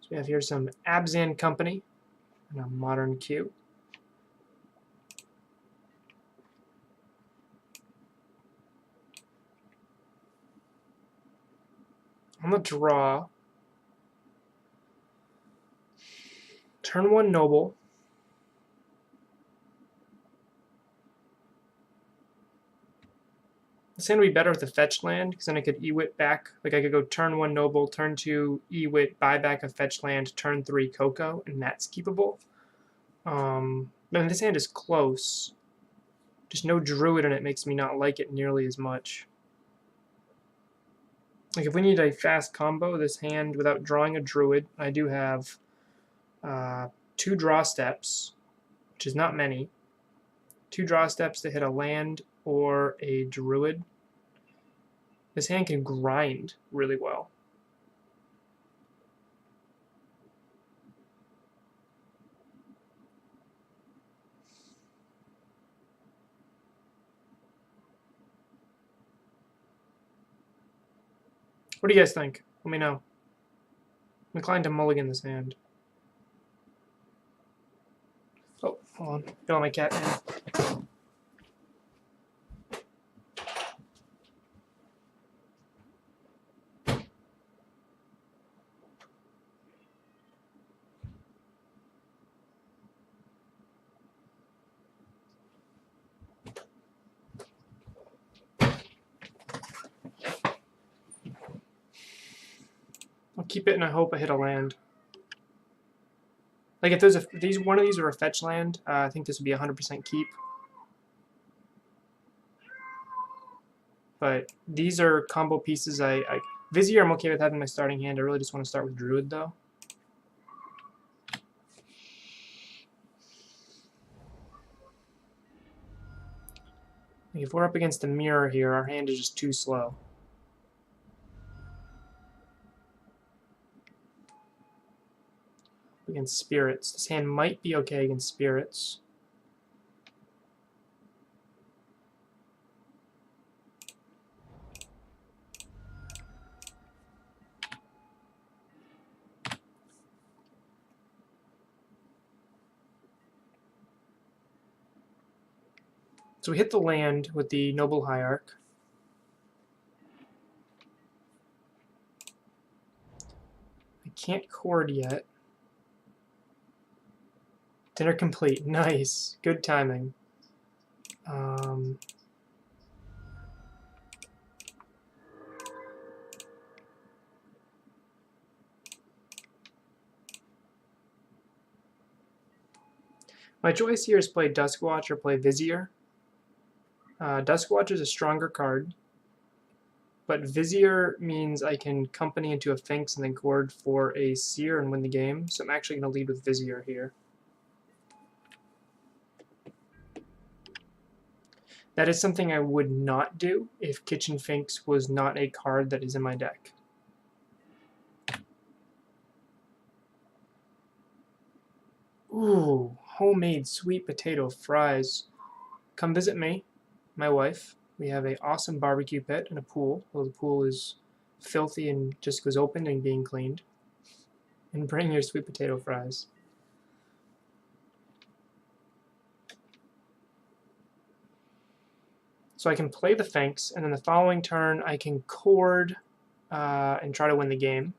we have here some Abzan Company and a Modern Q. On the draw, turn 1 Noble. This hand would be better with a fetch land, because then I could Ewit back. Like I could go turn 1 Noble, turn 2 Ewit, buy back a fetch land, turn 3 Coco, and that's keepable. But this hand is close. Just no Druid in it makes me not like it nearly as much. Like if we need a fast combo, this hand without drawing a Druid, I do have 2 draw steps, which is not many. 2 draw steps to hit a land or a Druid. This hand can grind really well. What do you guys think? Let me know. I'm inclined to mulligan this hand. Oh, hold on. Got on my cat now. I'll keep it and I hope I hit a land. Like if there's one of these were a fetch land, I think this would be 100% keep. But these are combo pieces. Vizier I'm okay with having my starting hand. I really just want to start with Druid though. Like if we're up against a mirror here, our hand is just too slow. Against spirits. This hand might be okay against spirits. So we hit the land with the Noble Hierarch. I can't chord yet. Dinner complete. Nice. Good timing. My choice here is play Duskwatch or play Vizier. Duskwatch is a stronger card, but Vizier means I can company into a Finks and then chord for a Seer and win the game, so I'm actually going to lead with Vizier here. That is something I would not do if Kitchen Finks was not a card that is in my deck. Ooh, homemade sweet potato fries. Come visit me, my wife. We have an awesome barbecue pit and a pool. Well, the pool is filthy and just was opened and being cleaned. And bring your sweet potato fries. So I can play the Finks, and then the following turn I can chord and try to win the game.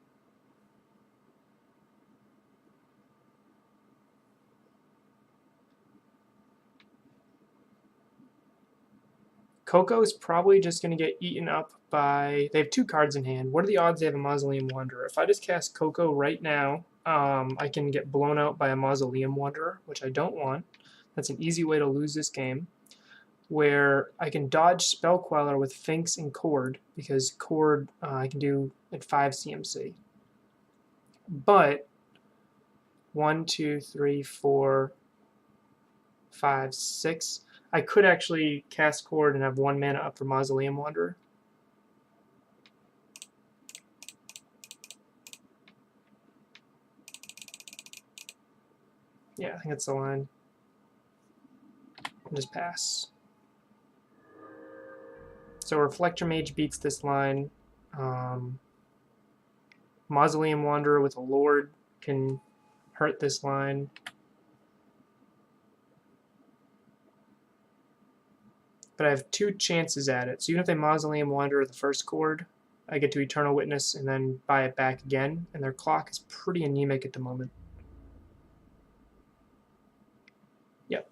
Coco is probably just going to get eaten up by... They have 2 cards in hand. What are the odds they have a Mausoleum Wanderer? If I just cast Coco right now, I can get blown out by a Mausoleum Wanderer, which I don't want. That's an easy way to lose this game, where I can dodge Spell Queller with Finks and Chord, because Chord I can do at 5 CMC. But 1, 2, 3, 4, 5, 6... I could actually cast Chord and have 1 mana up for Mausoleum Wanderer. Yeah, I think that's the line. I'll just pass. So Reflector Mage beats this line. Mausoleum Wanderer with a Lord can hurt this line. But I have 2 chances at it. So even if they Mausoleum Wanderer the first chord, I get to Eternal Witness and then buy it back again, and their clock is pretty anemic at the moment. Yep.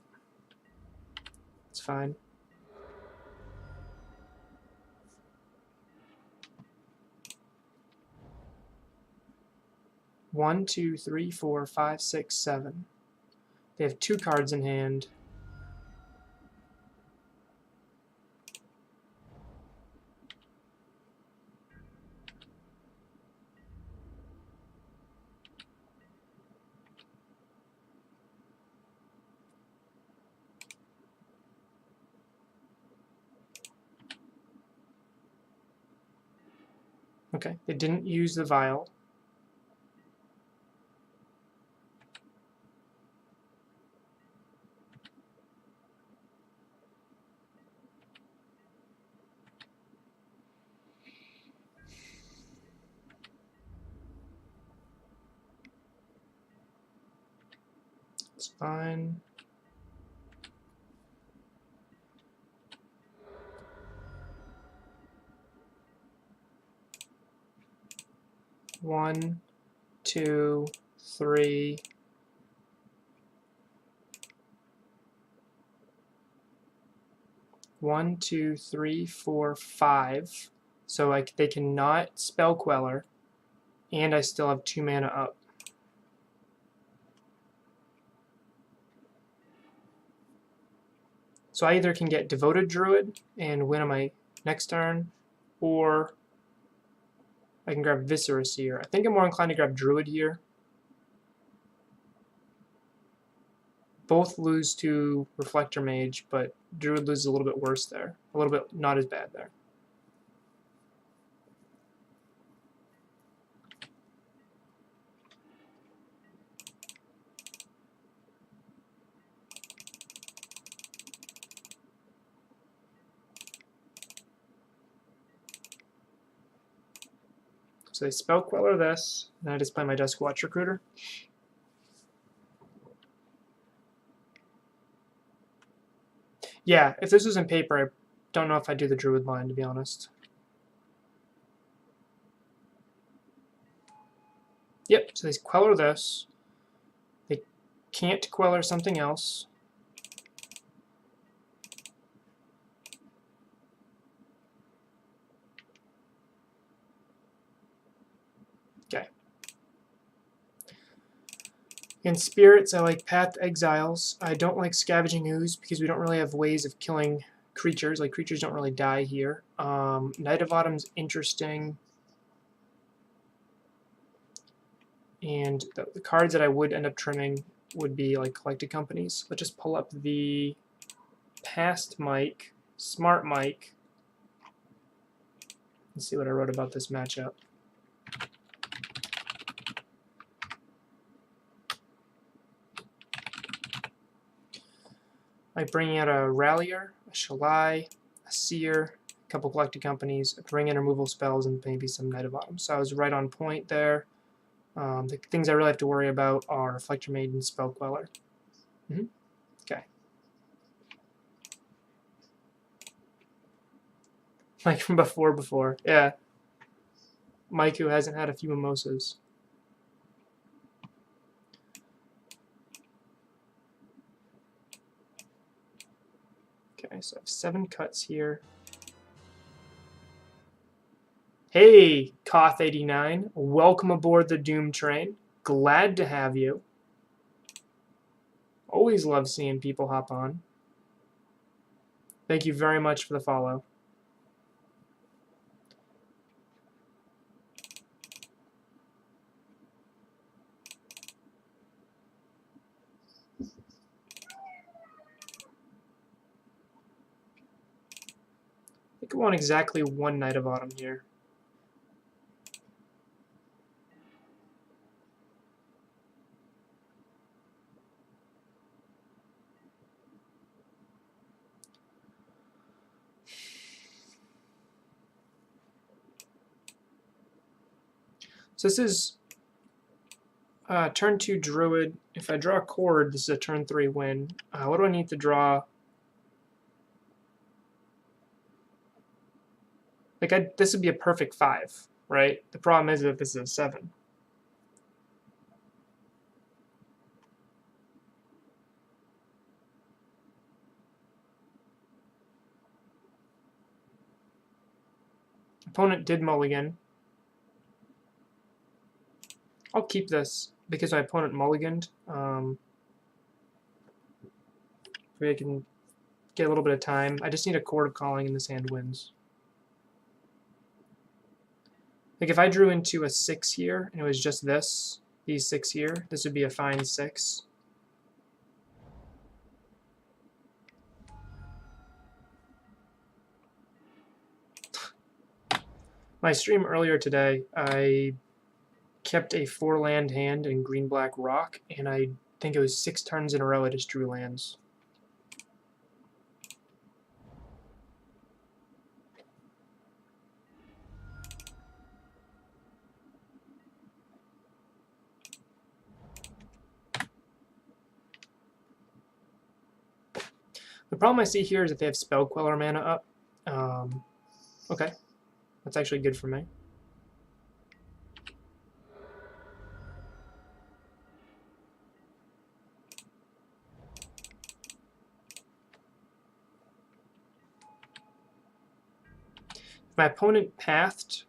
It's fine. One, two, three, four, five, six, seven. They have 2 cards in hand. Okay, they didn't use the vial. It's fine. One, two, three. One, two, three, four, five. So they cannot Spell Queller, and I still have 2 mana up. So I either can get Devoted Druid and win on my next turn, or I can grab Viscera Seer. I think I'm more inclined to grab Druid here. Both lose to Reflector Mage, but Druid loses a little bit worse there. A little bit not as bad there. So they Spell Queller this, and I just play my Duskwatch Recruiter. Yeah, if this was in paper, I don't know if I'd do the Druid line, to be honest. Yep, so they Queller this. They can't Queller something else. Okay. In Spirits, I like Path Exiles. I don't like Scavenging Ooze because we don't really have ways of killing creatures. Like, creatures don't really die here. Night of Autumn's interesting. And the cards that I would end up trimming would be like Collected Companies. Let's just pull up the past mic, Smart Mic. Let's see what I wrote about this matchup. Like bringing out a Rallier, a Shalai, a Seer, a couple Collected Companies, bring in removal spells, and maybe some Night of Autumn. So I was right on point there. The things I really have to worry about are Reflector Mage and Spell Queller. Okay. Like from before. Yeah. Mike who hasn't had a few mimosas. Okay, so I have 7 cuts here. Hey, Koth89, welcome aboard the Doom train. Glad to have you. Always love seeing people hop on. Thank you very much for the follow. I think I want exactly 1 Night of Autumn here. So this is Turn 2 Druid. If I draw a Chord, this is a turn 3 win. What do I need to draw? Like, this would be a perfect 5, right? The problem is that this is a 7. Opponent did mulligan. I'll keep this because my opponent mulliganed. Maybe I can get a little bit of time. I just need a Chord of Calling and this hand wins. Like if I drew into a 6 here and it was just this, these 6 here, this would be a fine 6. My stream earlier today, I kept a 4-land hand in green-black rock, and I think it was 6 turns in a row I just drew lands. The problem I see here is that they have Spell Queller mana up. Okay, that's actually good for me. If my opponent pathed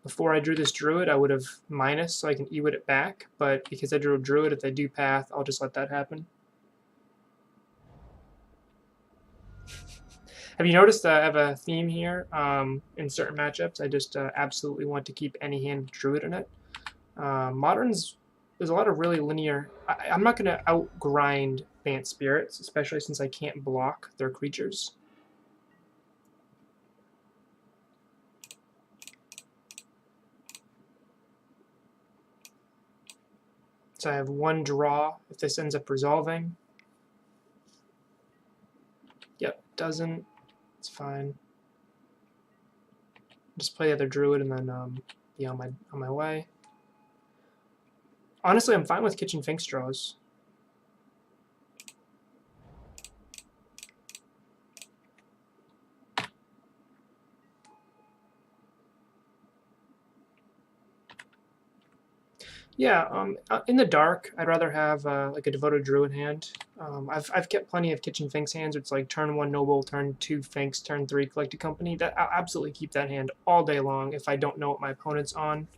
before I drew this Druid, I would have minus so I can Ewit it back, but because I drew a Druid, if they do path, I'll just let that happen. Have you noticed I have a theme here in certain matchups? I just absolutely want to keep any hand with Druid in it. Moderns, there's a lot of really linear... I'm not going to outgrind Bant Spirits, especially since I can't block their creatures. So I have 1 draw if this ends up resolving. Yep, doesn't. It's fine. Just play the other Druid and then be on my way. Honestly, I'm fine with Kitchen Finks draws. Yeah, in the dark, I'd rather have like a Devoted Druid hand. I've kept plenty of Kitchen Finks hands. It's like turn 1 Noble, turn 2 Finks, turn 3 Collected Company. I'll absolutely keep that hand all day long if I don't know what my opponent's on.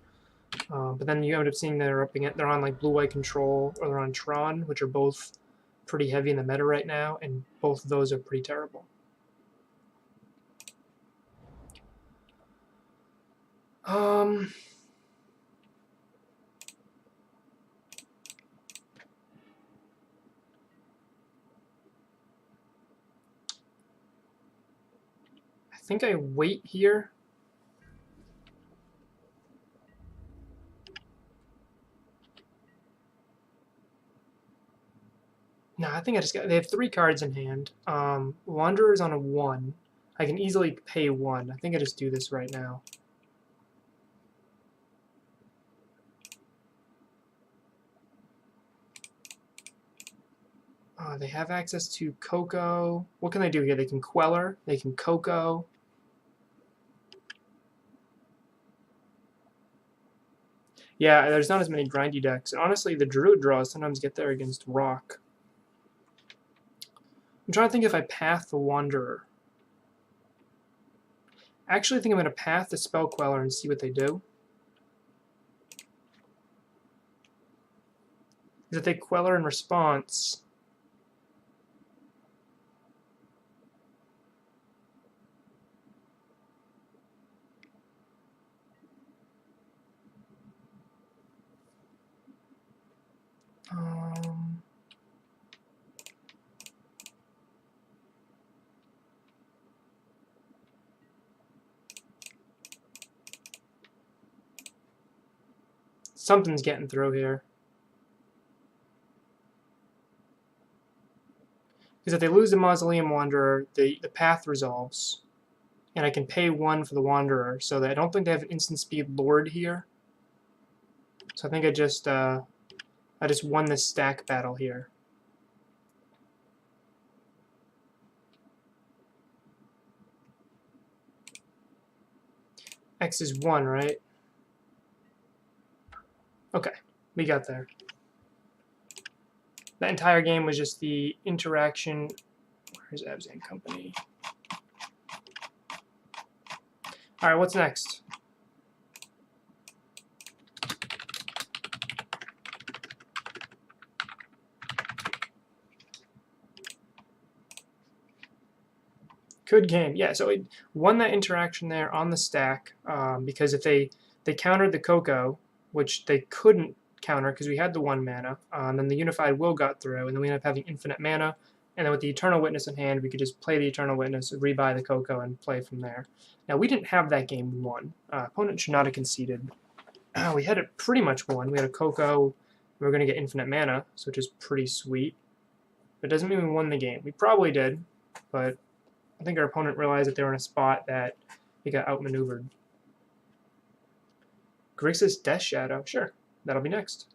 But then you end up seeing they're on like Blue-White Control or they're on Tron, which are both pretty heavy in the meta right now, and both of those are pretty terrible. I think I wait here. No, I think I just got... They have 3 cards in hand. Wanderer's on a 1. I can easily pay 1. I think I just do this right now. They have access to Coco. What can they do here? They can Queller. They can Coco. Yeah, there's not as many grindy decks. And honestly, the Druid draws sometimes get there against Rock. I'm trying to think if I path the Wanderer. I actually think I'm going to path the Spell Queller and see what they do. Because if they Queller in response... something's getting through here. Because if they lose the Mausoleum Wanderer, the path resolves. And I can pay 1 for the Wanderer, so that I don't think they have an instant speed Lord here. So I think I just won this stack battle here. X is 1, right? Okay, we got there. That entire game was just the interaction. Where's Abzan Company? All right, what's next? Good game. Yeah, so it won that interaction there on the stack because if they countered the Coco, which they couldn't counter because we had the 1 mana, then the Unified Will got through, and then we ended up having infinite mana, and then with the Eternal Witness in hand, we could just play the Eternal Witness, rebuy the Coco, and play from there. Now, we didn't have that game won. Opponent should not have conceded. We had it pretty much won. We had a Coco, we were going to get infinite mana, which is pretty sweet. But it doesn't mean we won the game. We probably did, but I think our opponent realized that they were in a spot that he got outmaneuvered. Grixis Death Shadow. Sure, that'll be next.